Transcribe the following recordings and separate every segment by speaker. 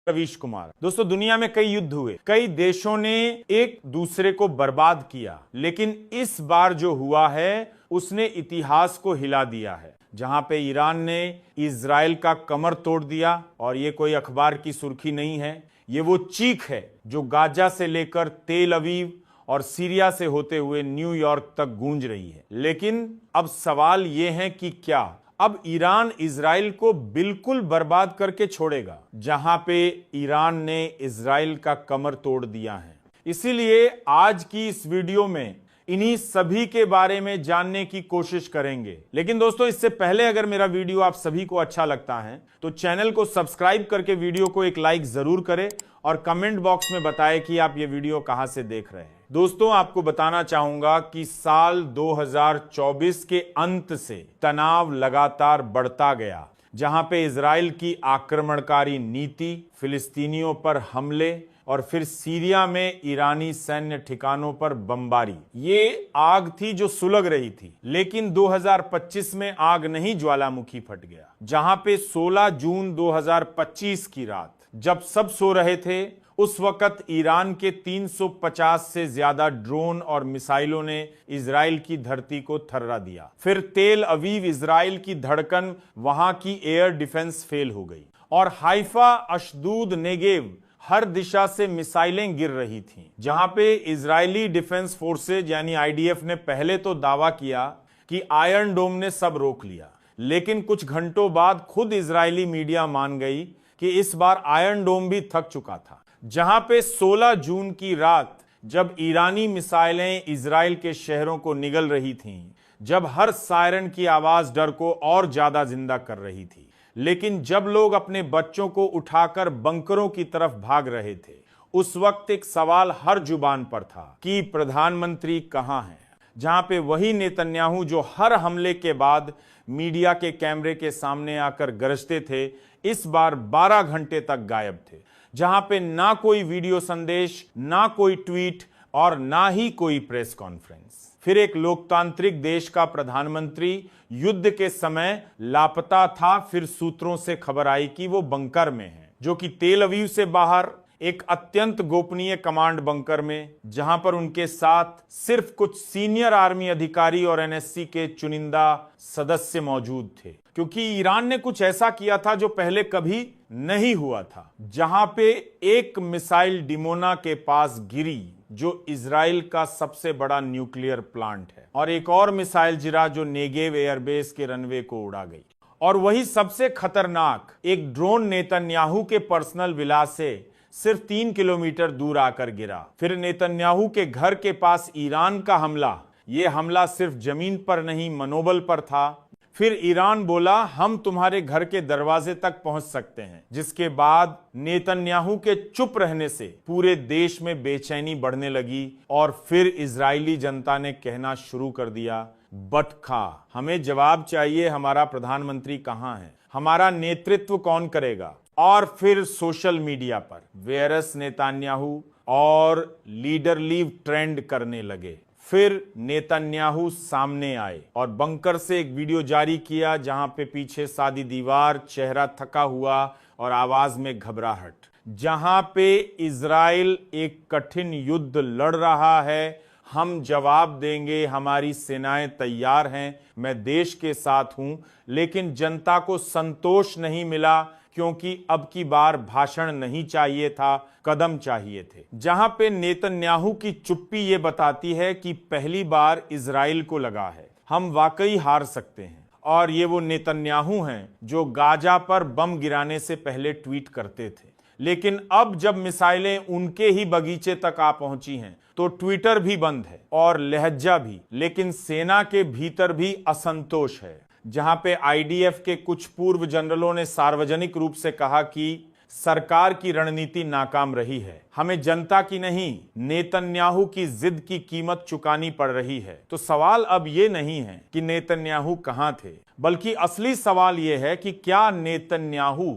Speaker 1: रवीश कुमार। दोस्तों, दुनिया में कई युद्ध हुए, कई देशों ने एक दूसरे को बर्बाद किया, लेकिन इस बार जो हुआ है उसने इतिहास को हिला दिया है। जहां पे ईरान ने इजराइल का कमर तोड़ दिया, और ये कोई अखबार की सुर्खी नहीं है, ये वो चीख है जो गाजा से लेकर तेल अवीव और सीरिया से होते हुए न्यूयॉर्क तक गूंज रही है। लेकिन अब सवाल ये है कि क्या अब ईरान इजराइल को बिल्कुल बर्बाद करके छोड़ेगा, जहां पे ईरान ने इजराइल का कमर तोड़ दिया है। इसीलिए आज की इस वीडियो में इन्हीं सभी के बारे में जानने की कोशिश करेंगे। लेकिन दोस्तों, इससे पहले अगर मेरा वीडियो आप सभी को अच्छा लगता है तो चैनल को सब्सक्राइब करके वीडियो को एक लाइक जरूर करें और कमेंट बॉक्स में बताएं कि आप ये वीडियो कहां से देख रहे हैं। दोस्तों, आपको बताना चाहूंगा कि साल 2024 के अंत से तनाव लगातार बढ़ता गया, जहां पे इजराइल की आक्रमणकारी नीति, फिलिस्तीनियों पर हमले और फिर सीरिया में ईरानी सैन्य ठिकानों पर बमबारी, ये आग थी जो सुलग रही थी। लेकिन 2025 में आग नहीं ज्वालामुखी फट गया। जहां पे 16 जून 2025 की रात जब सब सो रहे थे, उस वक्त ईरान के 350 से ज्यादा ड्रोन और मिसाइलों ने इजराइल की धरती को थर्रा दिया। फिर तेल अवीव इजराइल की धड़कन, वहां की एयर डिफेंस फेल हो गई, और हाइफा, अशदूद, नेगेव हर दिशा से मिसाइलें गिर रही थीं। जहां पे इजरायली डिफेंस फोर्सेज यानी आईडीएफ ने पहले तो दावा किया कि आयरन डोम ने सब रोक लिया, लेकिन कुछ घंटों बाद खुद इजरायली मीडिया मान गई कि इस बार आयरन डोम भी थक चुका था। जहां पे 16 जून की रात जब ईरानी मिसाइलें इजराइल के शहरों को निगल रही थीं, जब हर सायरन की आवाज डर को और ज्यादा जिंदा कर रही थी, लेकिन जब लोग अपने बच्चों को उठाकर बंकरों की तरफ भाग रहे थे, उस वक्त एक सवाल हर जुबान पर था कि प्रधानमंत्री कहां हैं। जहां पे वही नेतन्याहू जो हर हमले के बाद मीडिया के कैमरे के सामने आकर गरजते थे, इस बार 12 घंटे तक गायब थे। जहां पे ना कोई वीडियो संदेश, ना कोई ट्वीट और ना ही कोई प्रेस कॉन्फ्रेंस। फिर एक लोकतांत्रिक देश का प्रधानमंत्री युद्ध के समय लापता था। फिर सूत्रों से खबर आई कि वो बंकर में है, जो कि तेल अवीव से बाहर एक अत्यंत गोपनीय कमांड बंकर में, जहां पर उनके साथ सिर्फ कुछ सीनियर आर्मी अधिकारी और एनएससी के चुनिंदा सदस्य मौजूद थे, क्योंकि ईरान ने कुछ ऐसा किया था जो पहले कभी नहीं हुआ था। जहां पे एक मिसाइल डिमोना के पास गिरी, जो इजराइल का सबसे बड़ा न्यूक्लियर प्लांट है, और एक और मिसाइल गिरा जो नेगेव एयरबेस के रनवे को उड़ा गई। और वही सबसे खतरनाक एक ड्रोन नेतन्याहू के पर्सनल विला से सिर्फ 3 किलोमीटर दूर आकर गिरा। फिर नेतन्याहू के घर के पास ईरान का हमला, यह हमला सिर्फ जमीन पर नहीं, मनोबल पर था। फिर ईरान बोला, हम तुम्हारे घर के दरवाजे तक पहुंच सकते हैं, जिसके बाद नेतन्याहू के चुप रहने से पूरे देश में बेचैनी बढ़ने लगी। और फिर इजरायली जनता ने कहना शुरू कर दिया, बटखा, हमें जवाब चाहिए, हमारा प्रधानमंत्री कहां है, हमारा नेतृत्व कौन करेगा। और फिर सोशल मीडिया पर वेयरस नेतन्याहू और लीडर लीव ट्रेंड करने लगे। फिर नेतन्याहू सामने आए और बंकर से एक वीडियो जारी किया, जहां पे पीछे सादी दीवार, चेहरा थका हुआ और आवाज में घबराहट, जहां पे इजराइल एक कठिन युद्ध लड़ रहा है। हम जवाब देंगे, हमारी सेनाएं तैयार हैं, मैं देश के साथ हूं। लेकिन जनता को संतोष नहीं मिला, क्योंकि अब की बार भाषण नहीं चाहिए था, कदम चाहिए थे। जहां पे नेतन्याहू की चुप्पी ये बताती है कि पहली बार इजराइल को लगा है हम वाकई हार सकते हैं। और ये वो नेतन्याहू हैं जो गाजा पर बम गिराने से पहले ट्वीट करते थे, लेकिन अब जब मिसाइलें उनके ही बगीचे तक आ पहुंची हैं तो ट्विटर भी बंद है और लहज्जा भी। लेकिन सेना के भीतर भी असंतोष है, जहां पे आईडीएफ के कुछ पूर्व जनरलों ने सार्वजनिक रूप से कहा कि सरकार की रणनीति नाकाम रही है, हमें जनता की नहीं नेतन्याहू की जिद की कीमत चुकानी पड़ रही है। तो सवाल अब ये नहीं है कि नेतन्याहू कहां थे, बल्कि असली सवाल यह है कि क्या नेतन्याहू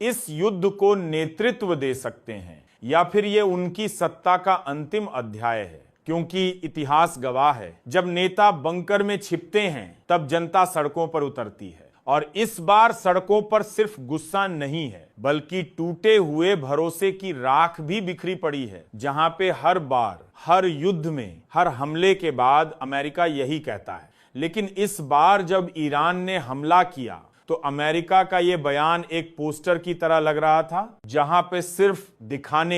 Speaker 1: इस युद्ध को नेतृत्व दे सकते हैं, या फिर ये उनकी सत्ता का अंतिम अध्याय है। क्योंकि इतिहास गवाह है, जब नेता बंकर में छिपते हैं तब जनता सड़कों पर उतरती है, और इस बार सड़कों पर सिर्फ गुस्सा नहीं है, बल्कि टूटे हुए भरोसे की राख भी बिखरी पड़ी है। जहां पे हर बार, हर युद्ध में, हर हमले के बाद अमेरिका यही कहता है, लेकिन इस बार जब ईरान ने हमला किया तो अमेरिका का यह बयान एक पोस्टर की तरह लग रहा था, जहां पे सिर्फ दिखाने